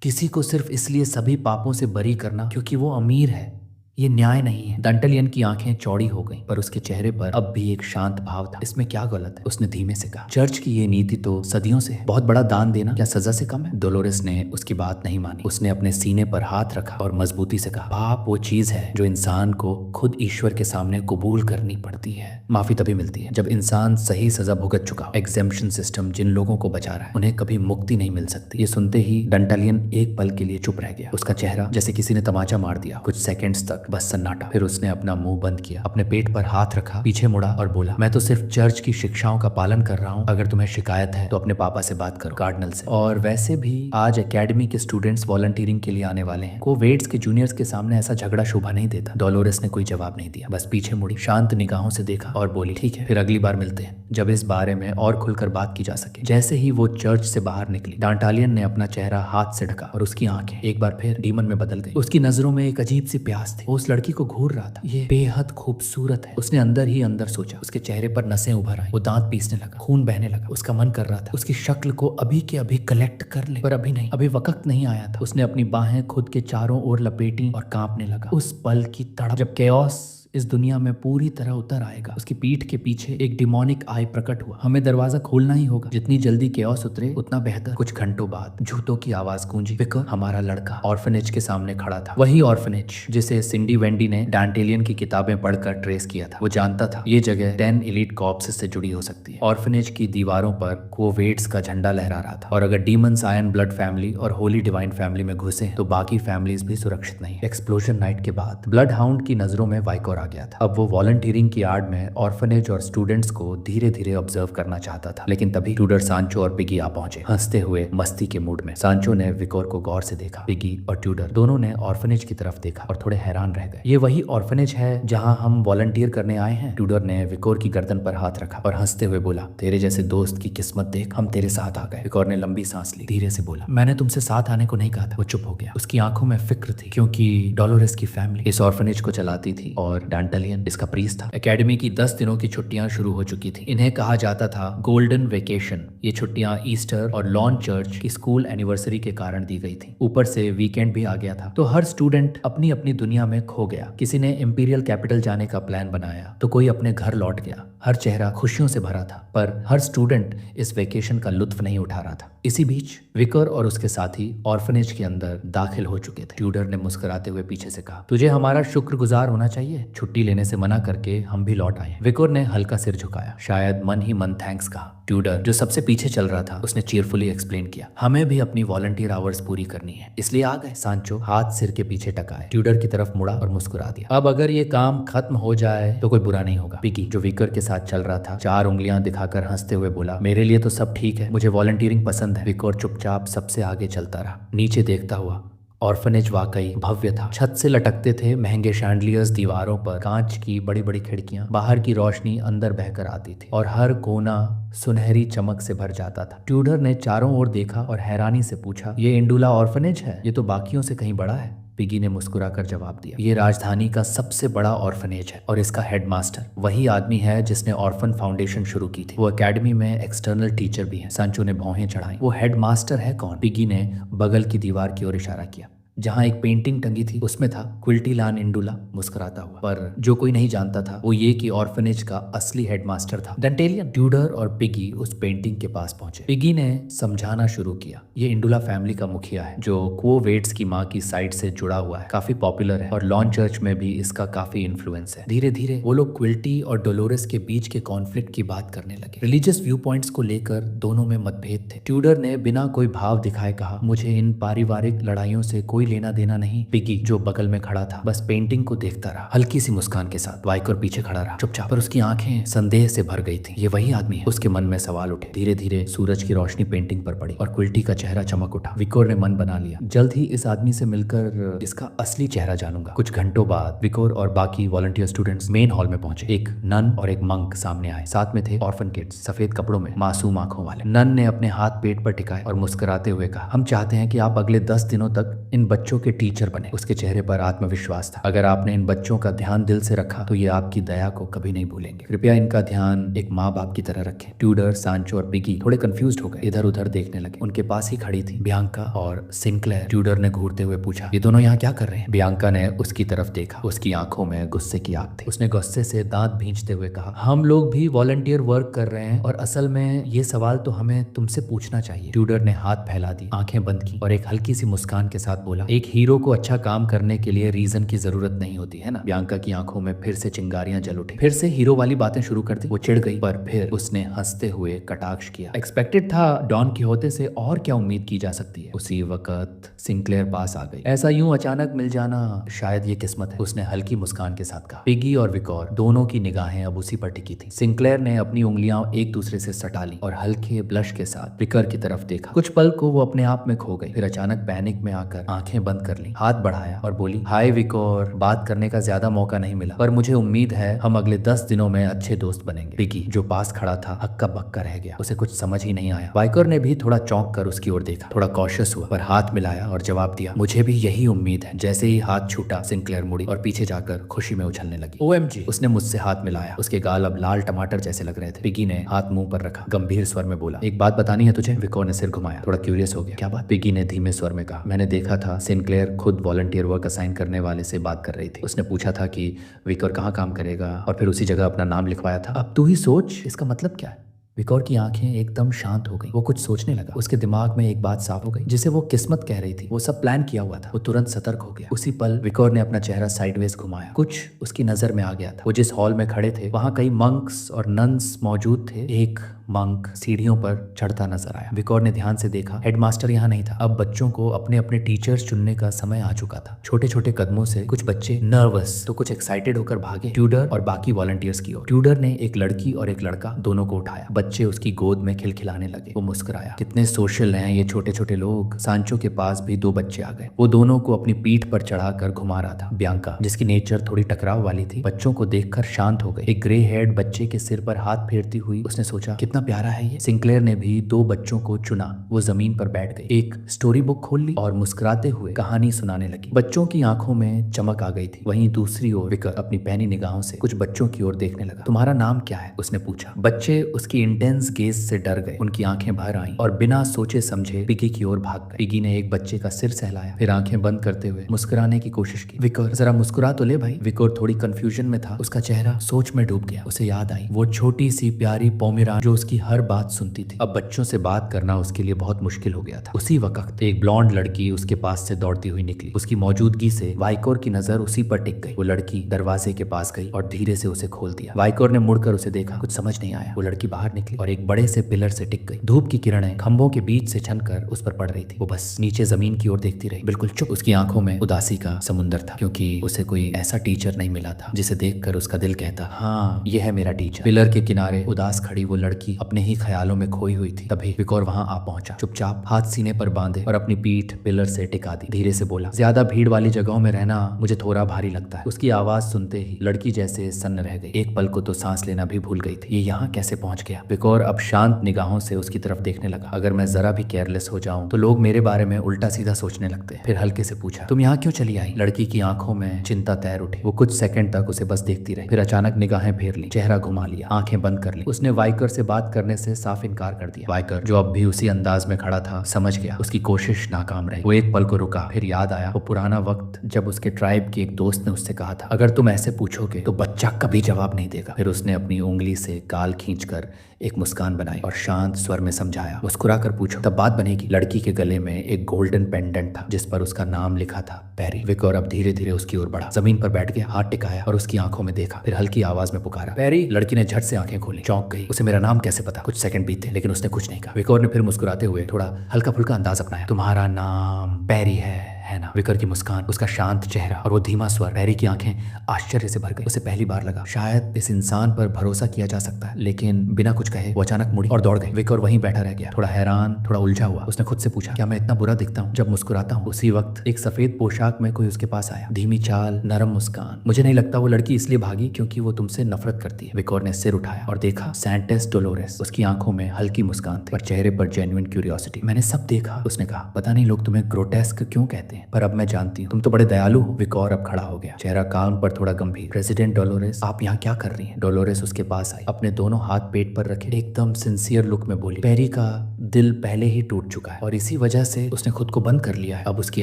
किसी को सिर्फ इसलिए सभी पापों से बरी करना क्योंकि वो अमीर है। ये न्याय नहीं है। डंटेलियन की आंखें चौड़ी हो गईं, पर उसके चेहरे पर अब भी एक शांत भाव था। इसमें क्या गलत है? उसने धीमे से कहा, चर्च की ये नीति तो सदियों से है। बहुत बड़ा दान देना क्या सजा से कम है? डोलोरेस ने उसकी बात नहीं मानी। उसने अपने सीने पर हाथ रखा और मजबूती से कहा, पाप वो चीज है जो इंसान को खुद ईश्वर के सामने कबूल करनी पड़ती है। माफी तभी मिलती है जब इंसान सही सजा भुगत चुका हो। एग्जेम्पशन सिस्टम जिन लोगों को बचा रहा है उन्हें कभी मुक्ति नहीं मिल सकती। ये सुनते ही डंटेलियन एक पल के लिए चुप रह गया। उसका चेहरा जैसे किसी ने तमाचा मार दिया। कुछ सेकंड्स तक बस सन्नाटा। फिर उसने अपना मुंह बंद किया, अपने पेट पर हाथ रखा, पीछे मुड़ा और बोला, मैं तो सिर्फ चर्च की शिक्षाओं का पालन कर रहा हूँ। अगर तुम्हें शिकायत है तो अपने पापा से बात करो, कार्डिनल से। और वैसे भी आज एकेडमी के स्टूडेंट्स वॉलंटियरिंग के लिए आने वाले हैं। कोवेट्स के जूनियर्स के सामने ऐसा झगड़ा शोभा नहीं देता। डोलोरेस ने कोई जवाब नहीं दिया, बस पीछे मुड़ी, शांत निगाहों से देखा और बोली, ठीक है, फिर अगली बार मिलते हैं जब इस बारे में और खुलकर बात की जा सके। जैसे ही वो चर्च से बाहर निकली, डंटेलियन ने अपना चेहरा हाथ से ढका और उसकी आंखें एक बार फिर डीमन में बदल गई। उसकी नजरों में एक अजीब सी प्यास थी। वो उस लड़की को घूर रहा था। ये बेहद खूबसूरत है, उसने अंदर ही अंदर सोचा। उसके चेहरे पर नसें उभर आई, वो दांत पीसने लगा, खून बहने लगा। उसका मन कर रहा था उसकी शक्ल को अभी के अभी कलेक्ट कर ले, पर अभी नहीं, अभी वक्त नहीं आया था। उसने अपनी बाहें खुद के चारों ओर लपेटी और कांपने लगा। उस पल की तड़प जब केओस इस दुनिया में पूरी तरह उतर आएगा। उसकी पीठ के पीछे एक डिमोनिक आई प्रकट हुआ। हमें दरवाजा खोलना ही होगा, जितनी जल्दी केओस उतरे उतना बेहतर। कुछ घंटों बाद जूतों की आवाज गूंजी। विकर, हमारा लड़का, ऑर्फनेज के सामने खड़ा था। वही ऑर्फनेज जिसे सिंडी वेंडी ने डंटेलियन की किताबें पढ़कर ट्रेस किया था। वो जानता था ये जगह 10 एलीट कॉर्प्स से जुड़ी हो सकती है। ऑर्फनेज की दीवारों पर कोवेट्स का झंडा लहरा रहा था, और अगर डीमंस आयरन ब्लड फैमिली और होली डिवाइन फैमिली में घुसे तो बाकी फैमिलीज भी सुरक्षित नहीं। एक्सप्लोजन नाइट के बाद ब्लड हाउंड की नजरों में वाइकोर आ गया था। अब वो वॉलंटियरिंग की आड़ में ऑर्फनेज और स्टूडेंट्स को धीरे धीरे ऑब्जर्व करना चाहता था। लेकिन तभी ट्यूडर, सांचो और पिगी आ पहुंचे, हंसते हुए मस्ती के मूड में। सांचो ने विकोर को गौर से देखा। पिगी और ट्यूडर दोनों ने ऑर्फनेज की तरफ देखा और थोड़े हैरान रह गए। ये वही ऑर्फनेज है जहां हम वॉलंटियर करने आए हैं? ट्यूडर ने विकोर की गर्दन पर हाथ रखा और हंसते हुए बोला, तेरे जैसे दोस्त की किस्मत देख, हम तेरे साथ आ गए। विकोर ने लंबी सांस ली, धीरे से बोला, मैंने तुमसे साथ आने को नहीं कहा था। वो चुप हो गया। उसकी आंखों में फिक्र थी, क्योंकि डोलोरेस की फैमिली इस ऑर्फनेज को चलाती थी और डांटलियन इसका प्रीस्ट था। एकेडमी की 10 दिनों की छुट्टियां शुरू हो चुकी थी। इन्हें कहा जाता था गोल्डन वेकेशन। ये छुट्टियां ईस्टर और लॉन चर्च की स्कूल एनिवर्सरी के कारण दी गई थी। ऊपर से वीकेंड भी आ गया था, तो हर स्टूडेंट अपनी अपनी दुनिया में खो गया। किसी ने इंपीरियल कैपिटल जाने का प्लान बनाया तो कोई अपने घर लौट गया। हर चेहरा खुशियों से भरा था, पर हर स्टूडेंट इस वेकेशन का लुत्फ नहीं उठा रहा था। इसी बीच विकर और उसके साथी ऑर्फनेज के अंदर दाखिल हो चुके थे। ट्यूडर ने मुस्कुराते हुए पीछे से कहा, तुझे हमारा शुक्रगुजार होना चाहिए। छुट्टी लेने से मना करके हम भी लौट आए। विकर ने हल्का सिर झुकाया, शायद मन ही मन थैंक्स कहा। ट्यूडर जो सबसे पीछे चल रहा था उसने चीयरफुली एक्सप्लेन किया, हमें भी अपनी वॉलंटियर आवर्स पूरी करनी है, इसलिए आ गए। सांचो हाथ सिर के पीछे टकाए ट्यूडर की तरफ मुड़ा और मुस्कुरा दिया। अब अगर ये काम खत्म हो जाए तो कोई बुरा नहीं होगा। पिगी जो विकर के साथ चल रहा था 4 उंगलियां दिखाकर हंसते हुए बोला, मेरे लिए तो सब ठीक है, मुझे वॉलंटियरिंग पसंद है। विकर चुपचाप सबसे आगे चलता रहा, नीचे देखता हुआ। ऑर्फनेज वाकई भव्य था। छत से लटकते थे महंगे शैंडलियर्स, दीवारों पर कांच की बड़ी बड़ी खिड़कियां, बाहर की रोशनी अंदर बहकर आती थी और हर कोना सुनहरी चमक से भर जाता था। ट्यूडर ने चारों ओर देखा और हैरानी से पूछा, ये इंडुला ऑर्फनेज है? ये तो बाकियों से कहीं बड़ा है। पिगी ने मुस्कुराकर जवाब दिया, ये राजधानी का सबसे बड़ा ऑर्फनेज है और इसका हेडमास्टर वही आदमी है जिसने ऑर्फन फाउंडेशन शुरू की थी। वो एकेडमी में एक्सटर्नल टीचर भी है। सांचो ने भौहें चढ़ाई, वो हेडमास्टर है कौन? पिगी ने बगल की दीवार की ओर इशारा किया। जहां एक पेंटिंग टंगी थी उसमें था क्विल्टीलान इंडुला मुस्कुराता हुआ। पर जो कोई नहीं जानता था वो ये कि ऑर्फनेज का असली हेडमास्टर था डंटेलियन। ट्यूडर और पिगी उस पेंटिंग के पास पहुंचे। पिगी ने समझाना शुरू किया, ये इंडुला फैमिली का मुखिया है जो क्वो वेट्स की माँ की साइड से जुड़ा हुआ है, काफी पॉपुलर है और लॉन चर्च में भी इसका काफी इन्फ्लुएंस है। धीरे धीरे वो लोग क्विल्टी और डोलोरेस के बीच के कॉन्फ्लिक्ट की बात करने लगे। रिलीजियस व्यू पॉइंट्स को लेकर दोनों में मतभेद थे। ट्यूडर ने बिना कोई भाव दिखाए कहा, मुझे इन पारिवारिक लड़ाइयों से कोई लेना देना नहीं। पिगी जो बगल में खड़ा था बस पेंटिंग को देखता रहा, हल्की सी मुस्कान के साथ। वाइकर पीछे खड़ा रहा चुपचाप, पर उसकी आंखें संदेह से भर गई थी। ये वही आदमी है? उसके मन में सवाल उठे। धीरे धीरे सूरज की रोशनी पेंटिंग पर पड़ी और क्विल्टी का चेहरा चमक उठा। विकोर ने मन बना लिया, जल्द ही इस आदमी से मिलकर इसका असली चेहरा जानूंगा। कुछ घंटों बाद विकोर और बाकी वॉलंटियर स्टूडेंट्स मेन हॉल में पहुंचे। एक नन और एक मंक सामने आए, साथ में थे ऑर्फन किड्स सफेद कपड़ों में, मासूम आंखों वाले। नन ने अपने हाथ पेट पर टिकाए और मुस्कुराते हुए कहा, हम चाहते हैं कि आप अगले 10 दिनों तक इन बच्चों के टीचर बने। उसके चेहरे पर आत्मविश्वास था। अगर आपने इन बच्चों का ध्यान दिल से रखा तो ये आपकी दया को कभी नहीं भूलेंगे। कृपया इनका ध्यान एक माँ बाप की तरह रखें। ट्यूडर, सांचो और पिगी थोड़े कंफ्यूज हो गए, इधर उधर देखने लगे। उनके पास ही खड़ी थी बियांका और सिंक्लेयर। ट्यूडर ने घूरते हुए पूछा, ये दोनों यहाँ क्या कर रहे हैं? बियांका ने उसकी तरफ देखा, उसकी आंखों में गुस्से की आग थी। उसने गुस्से से दांत भींचते हुए कहा, हम लोग भी वॉलंटियर वर्क कर रहे हैं और असल में ये सवाल तो हमें तुमसे पूछना चाहिए। ट्यूडर ने हाथ फैला दी, आंखें बंद की और एक हल्की सी मुस्कान के साथ बोला, एक हीरो को अच्छा काम करने के लिए रीजन की जरूरत नहीं होती है ना? बियांका की आंखों में फिर से चिंगारियां जल उठी। फिर से हीरो वाली बातें शुरू कर दी। वो चिढ़ गई, पर फिर उसने हंसते हुए कटाक्ष किया, एक्सपेक्टेड था, डॉन किहोते से और क्या उम्मीद की जा सकती है। उसी वक्त सिंक्लेयर पास आ गई। ऐसा यूं अचानक मिल जाना शायद ये किस्मत है, उसने हल्की मुस्कान के साथ कहा। पिगी और विकोर दोनों की निगाहें अब उसी पर टिकी थी। सिंक्लेयर ने अपनी उंगलियां एक दूसरे से सटा ली और हल्के ब्लश के साथ विकर की तरफ देखा। कुछ पल को वो अपने आप में खो गई, फिर अचानक पैनिक में आकर आंखें बंद कर ली, हाथ बढ़ाया और बोली, हाय विकोर, बात करने का ज्यादा मौका नहीं मिला पर मुझे उम्मीद है हम अगले 10 दिनों में अच्छे दोस्त बनेंगे। पिगी जो पास खड़ा था हक्का बक्का रह गया, उसे कुछ समझ ही नहीं आया। वाइकर ने भी थोड़ा चौंक कर उसकी ओर देखा, थोड़ा कॉशियस हुआ पर हाथ मिलाया और जवाब दिया, मुझे भी यही उम्मीद है। जैसे ही हाथ छूटा सिंक्लेयर मुड़ी और पीछे जाकर खुशी में उछलने लगी। OMG, उसने मुझसे हाथ मिलाया। उसके गाल अब लाल टमाटर जैसे लग रहे थे। पिगी ने हाथ मुंह पर रखा, गंभीर स्वर में बोला, एक बात बतानी है तुझे? विकोर ने सिर घुमाया, थोड़ा क्यूरियस हो गया। क्या बात? पिगी ने धीमे स्वर में कहा, मैंने देखा था सिंक्लेयर खुद वॉलंटियर वर्क असाइन करने वाले से बात कर रही थी। उसने पूछा था कि विकोर कहाँ काम करेगा और फिर उसी जगह अपना नाम लिखवाया था। अब तू ही सोच इसका मतलब क्या है? विकोर की आंखें एकदम शांत हो गई। वो कुछ सोचने लगा। उसके दिमाग में एक बात साफ हो गई, जिसे वो किस्मत कह रही थी। वो सब प्लान किया हुआ था। वो तुरंत सतर्क हो गया। उसी पल विकोर ने अपना चेहरा साइडवेज घुमाया। कुछ उसकी नजर में आ गया था। वो जिस हॉल में खड़े थे वहां कई मंक्स और नन्स मौजूद थे। एक मंक सीढ़ियों पर चढ़ता नजर आया। विकोर ने ध्यान से देखा, हेडमास्टर यहाँ नहीं था। अब बच्चों को अपने अपने टीचर्स चुनने का समय आ चुका था। छोटे छोटे कदमों से कुछ बच्चे नर्वस तो कुछ एक्साइटेड होकर भागे ट्यूडर और बाकी वॉलंटियर्स की ओर। ट्यूडर ने एक लड़की और एक लड़का दोनों को उठाया। बच्चे उसकी गोद में खिलखिलाने लगे। वो मुस्कुराया, कितने सोशल हैं ये छोटे छोटे लोग। सांचो के पास भी 2 बच्चे आ गए। वो दोनों को अपनी पीठ पर चढ़ाकर घुमा रहा था। बियांका जिसकी नेचर थोड़ी टकराव वाली थी, बच्चों को देखकर शांत हो गई। एक ग्रे हेयर्ड बच्चे के सिर पर हाथ फेरती हुई उसने सोचा, कितने कितना प्यारा है ये। सिंक्लेयर ने भी 2 बच्चों को चुना। वो जमीन पर बैठ गई, एक स्टोरी बुक खोल ली और मुस्कुराते हुए कहानी सुनाने लगी। बच्चों की आंखों में चमक आ गई थी। वहीं दूसरी ओर विकर अपनी पैनी निगाहों से कुछ बच्चों की ओर देखने लगा। तुम्हारा नाम क्या है? उसने पूछा। बच्चे उसकी इंटेंस गेज से डर गए। उनकी आंखें भर आईं और बिना सोचे समझे पिगी की ओर भाग गए। पिगी ने एक बच्चे का सिर सहलाया, फिर आंखें बंद करते हुए मुस्कुराने की कोशिश की। विकर, जरा मुस्कुरा तो ले भाई। विकर थोड़ी कंफ्यूजन में था। उसका चेहरा सोच में डूब गया। उसे याद आई वो छोटी सी प्यारी पोमेरान जो उसकी हर बात सुनती थी। अब बच्चों से बात करना उसके लिए बहुत मुश्किल हो गया था। उसी वक्त एक ब्लॉन्ड लड़की उसके पास से दौड़ती हुई निकली। उसकी मौजूदगी से वाइकोर की नजर उसी पर टिक गई। वो लड़की दरवाजे के पास गई और धीरे से उसे खोल दिया। वाइकोर ने मुड़कर उसे देखा, कुछ समझ नहीं आया। वो लड़की बाहर निकली और एक बड़े से पिलर से टिक गई। धूप की किरणें खंभों के बीच से छनकर उस पर पड़ रही थी। वो बस नीचे जमीन की ओर देखती रही, बिल्कुल चुप। उसकी आंखों में उदासी का समुंदर था, क्योंकि उसे कोई ऐसा टीचर नहीं मिला था जिसे देखकर उसका दिल कहता, हाँ ये है मेरा टीचर। पिलर के किनारे उदास खड़ी वो लड़की अपने ही ख्यालों में खोई हुई थी। तभी विकोर वहां आ पहुंचा। चुपचाप हाथ सीने पर बांधे और अपनी पीठ पिलर से टिका दी। धीरे से बोला, ज्यादा भीड़ वाली जगहों में रहना मुझे थोड़ा भारी लगता है। उसकी आवाज सुनते ही लड़की जैसे सन्न रह गई। एक पल को तो सांस लेना भी भूल गई थी। ये यहाँ कैसे पहुंच गया? विकोर अब शांत निगाहों से उसकी तरफ देखने लगा। अगर मैं जरा भी केयरलेस हो जाऊं तो लोग मेरे बारे में उल्टा सीधा सोचने लगते हैं। फिर हल्के से पूछा, तुम यहाँ क्यों चली आई? लड़की की आंखों में चिंता तैर उठी। वो कुछ सेकंड तक उसे बस देखती रही, फिर अचानक निगाहें फेर ली, चेहरा घुमा लिया, आंखें बंद कर ली। उसने वाइकर से बात करने से साफ इनकार कर दिया। वाइकर, जो अब भी उसी अंदाज में खड़ा था, समझ गया उसकी कोशिश नाकाम रही। वो एक पल को रुका, फिर याद आया वो पुराना वक्त जब उसके ट्राइब के एक दोस्त ने उससे कहा था, अगर तुम ऐसे पूछोगे तो बच्चा कभी जवाब नहीं देगा। फिर उसने अपनी उंगली से गाल खींचकर एक मुस्कान बनाई और शांत स्वर में समझाया, मुस्कुरा कर पूछो तब बात बनेगी। लड़की के गले में एक गोल्डन पेंडेंट था जिस पर उसका नाम लिखा था, पैरी। विकोर अब धीरे धीरे उसकी ओर बढ़ा, जमीन पर बैठ गया, हाथ टिकाया और उसकी आंखों में देखा, फिर हल्की आवाज में पुकारा, पैरी। लड़की ने झट से आंखें खोली, चौंक गई। उसे मेरा नाम कैसे पता? कुछ सेकंड बीते लेकिन उसने कुछ नहीं कहा। विकोर ने फिर मुस्कुराते हुए थोड़ा हल्का फुल्का अंदाज अपनाया, तुम्हारा नाम पैरी है ना? विकर की मुस्कान, उसका शांत चेहरा और वो धीमा स्वर। पैरी की आंखें आश्चर्य से भर गई। उसे पहली बार लगा शायद इस इंसान पर भरोसा किया जा सकता है, लेकिन बिना कुछ कहे वो अचानक मुड़ी और दौड़ गई। विकर वहीं बैठा रह गया, थोड़ा हैरान, थोड़ा उलझा हुआ। उसने खुद से पूछा, क्या मैं इतना बुरा दिखता हूँ जब मुस्कुराता हूँ? उसी वक्त एक सफेद पोशाक में कोई उसके पास आया, धीमी चाल, नरम मुस्कान। मुझे नहीं लगता वो लड़की इसलिए भागी क्योंकि वो तुमसे नफरत करती है। विकोर ने सिर उठाया और देखा सैंटेस डोलोरेस। उसकी आंखों में हल्की मुस्कान थी, पर चेहरे पर जेन्युइन क्यूरियोसिटी। मैंने सब देखा, उसने कहा। पता नहीं लोग तुम्हें ग्रोटेस्क क्यों कहते हैं, पर अब मैं जानती हूँ तुम तो बड़े दयालु हो। विकोर अब खड़ा हो गया, चेहरा काम पर थोड़ा गंभीर। प्रेसिडेंट डोलोरेस, आप यहाँ क्या कर रही हैं? डोलोरेस उसके पास आई, अपने दोनों हाथ पेट पर रखे एकदम सिंसियर लुक में बोली, पैरी का दिल पहले ही टूट चुका है और इसी वजह से उसने खुद को बंद कर लिया है। अब उसकी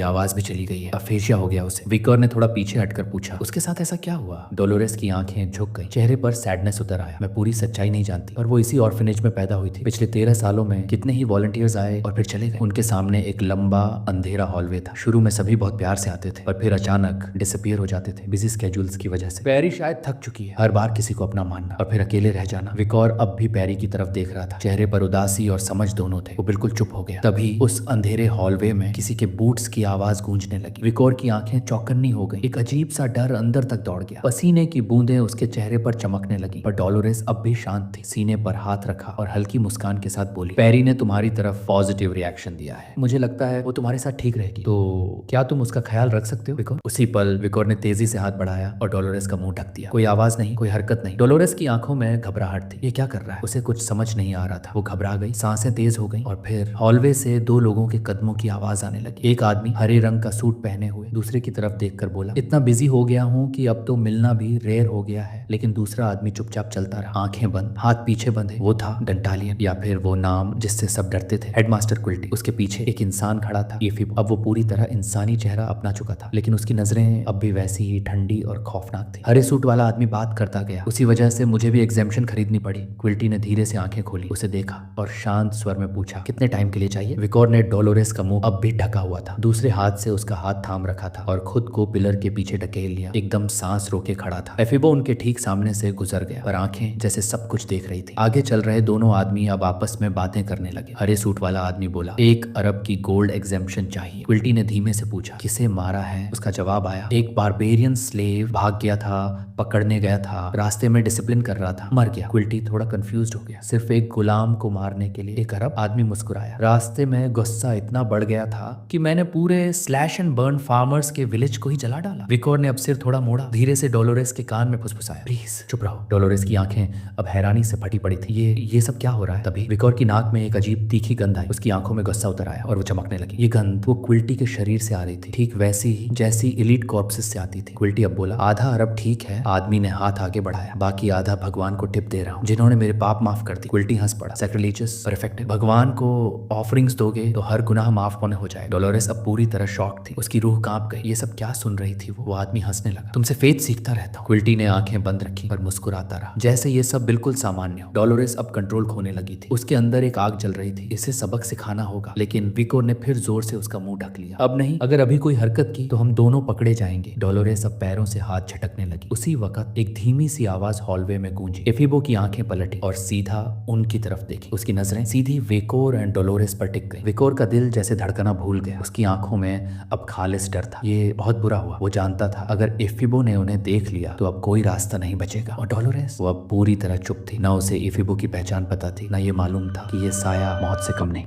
आवाज भी चली गई है, अफेशिया हो गया उसे। विकोर ने थोड़ा पीछे हटकर पूछा, उसके साथ ऐसा क्या हुआ? डोलोरेस की आंखें झुक गई, चेहरे पर सैडनेस उतर आया। मैं पूरी सच्चाई नहीं जानती, और वो इसी ऑर्फनेज में पैदा हुई थी। पिछले 13 सालों में कितने ही वॉलंटियर्स आए और फिर चले गए। उनके सामने एक लंबा अंधेरा हॉलवे था। शुरू में सभी बहुत प्यार से आते थे, पर फिर अचानक डिसअपीयर हो जाते थे बिजी स्केड्यूल्स की वजह से। पैरी शायद थक चुकी है, हर बार किसी को अपना मानना और फिर अकेले रह जाना। विकोर अब भी पैरी की तरफ देख रहा था, चेहरे पर उदासी और समझ दोनों थे। वो बिल्कुल चुप हो गया। तभी उस अंधेरे हॉलवे में किसी के बूट्स की आवाज गूंजने लगी। विकोर की आंखें चौकन्नी हो गई, एक अजीब सा डर अंदर तक दौड़ गया। पसीने की बूंदें उसके चेहरे पर चमकने लगी, पर डोलोरेस अब भी शांत थी। सीने पर हाथ रखा और हल्की मुस्कान के साथ बोली, पैरी ने तुम्हारी तरफ पॉजिटिव रिएक्शन दिया है, मुझे लगता है वो तुम्हारे साथ ठीक रहेगी, तो क्या तुम उसका ख्याल रख सकते हो? विकोर, उसी पल विकोर ने तेजी से हाथ बढ़ाया और डोलोरेस का मुंह ढक दिया। कोई आवाज नहीं, कोई हरकत नहीं। डोलोरेस की आंखों में घबराहट थी। ये क्या कर रहा है? उसे कुछ समझ नहीं आ रहा था। वो घबरा गई, सांसें तेज हो गई और फिर हॉलवे से 2 लोगों के कदमों की आवाज आने लगी। एक आदमी हरे रंग का सूट पहने हुए दूसरे की तरफ देखकर बोला, इतना बिजी हो गया हूँ कि अब तो मिलना भी रेयर हो गया है। लेकिन दूसरा आदमी चुपचाप चलता रहा, आंखें बंद, हाथ पीछे बंधे। वो था डंटालियन, या फिर वो नाम जिससे सब डरते थे, हेडमास्टर क्विल्टी। उसके पीछे एक इंसान खड़ा था, एफिबो। अब वो पूरी तरह इंसानी चेहरा अपना चुका था, लेकिन उसकी नजरें अब भी वैसी ही ठंडी और खौफनाक थी। हरे सूट वाला आदमी बात करता गया, उसी वजह से मुझे भी एग्जेम्पशन खरीदनी पड़ी। क्विल्टी ने धीरे से आंखें खोली, उसे देखा और शांत स्वर में पूछा, कितने टाइम के लिए चाहिए? विकोर ने डोलोरेस का मुंह अब भी ढका हुआ था, दूसरे हाथ से उसका हाथ थाम रखा था और खुद को पिलर के पीछे ढकेल लिया। एकदम सांस रोके खड़ा था। एफिबो उनके ठीक सामने से गुजर गया, पर आंखें जैसे सब कुछ देख रही थी। आगे चल रहे दोनों आदमी अब आपस में बातें करने लगे। हरे सूट वाला आदमी बोला, 1 अरब की गोल्ड एग्जेम्पशन चाहिए। क्विल्टी ने धीमे धीमे से पूछा, किसे मारा है? उसका जवाब आया, एक बारबेरियन स्लेव भाग गया था, पकड़ने गया था, रास्ते में डिसिप्लिन कर रहा था, मर गया। क्विल्टी थोड़ा कंफ्यूज हो गया। सिर्फ एक गुलाम को मारने के लिए? एक अरब आदमी मुस्कुराया। रास्ते में गुस्सा इतना बढ़ गया था कि मैंने पूरे स्लैश एंड बर्न फार्मर्स के विलेज को ही जला डाला। विकोर ने अब सिर थोड़ा मोड़ा, धीरे से डोलोरेस के कान में फुसफुसाया, प्लीज चुप रहो। डोलोरेस की आंखें अब हैरानी से फटी पड़ी थी। ये सब क्या हो रहा है? तभी विकोर की नाक में एक अजीब तीखी गंध आई। उसकी आंखों में गुस्सा उतर आया और वो चमकने लगी। ये गंध वो क्विल्टी के शरीर से आ रही थी, ठीक वैसी ही जैसी इलीट कॉर्प्सेस से आती थी। क्विल्टी अब बोला, आधा अरब ठीक है। आदमी ने हाथ आगे बढ़ाया, बाकी आधा भगवान को टिप दे रहा हूँ, जिन्होंने मेरे पाप माफ कर दी। क्विल्टी हंस पड़ा, सैक्रिलेजियस, परफेक्ट। भगवान को ऑफरिंग्स दोगे तो हर गुनाह माफ होने हो जाए। डोलोरेस अब पूरी तरह शॉक थी, उसकी रूह कांप गई। ये सब क्या सुन रही थी वो आदमी हंसने लगा, तुमसे फेथ सीखता रहता हूँ। क्विल्टी ने आंखें बंद रखी पर मुस्कुराता रहा, जैसे ये सब बिल्कुल सामान्य हो। डोलोरेस अब कंट्रोल खोने लगी थी, उसके अंदर एक आग जल रही थी। इसे सबक सिखाना होगा। लेकिन विकोर ने फिर जोर से उसका मुंह ढक लिया। अब नहीं, अगर अभी कोई हरकत की तो हम दोनों पकड़े जाएंगे। डोलोरेस अब पैरों से हाथ झटकने लगी। उसी वक्त एक धीमी सी आवाज हॉलवे में गूंजी। एफिबो की आंखें पलटी और सीधा उनकी तरफ देखी। उसकी नजरें सीधी विकोर एंड डोलोरेस पर टिक गई। विकोर का दिल जैसे धड़कना भूल गया। उसकी आंखों में अब खालिस डर था। ये बहुत बुरा हुआ। वो जानता था अगर एफिबो ने उन्हें देख लिया तो अब कोई रास्ता नहीं बचेगा। और डोलोरेस, वो अब पूरी तरह चुप थी। न उसे एफिबो की पहचान पता थी, न ये मालूम था कि ये साया मौत से कम नहीं।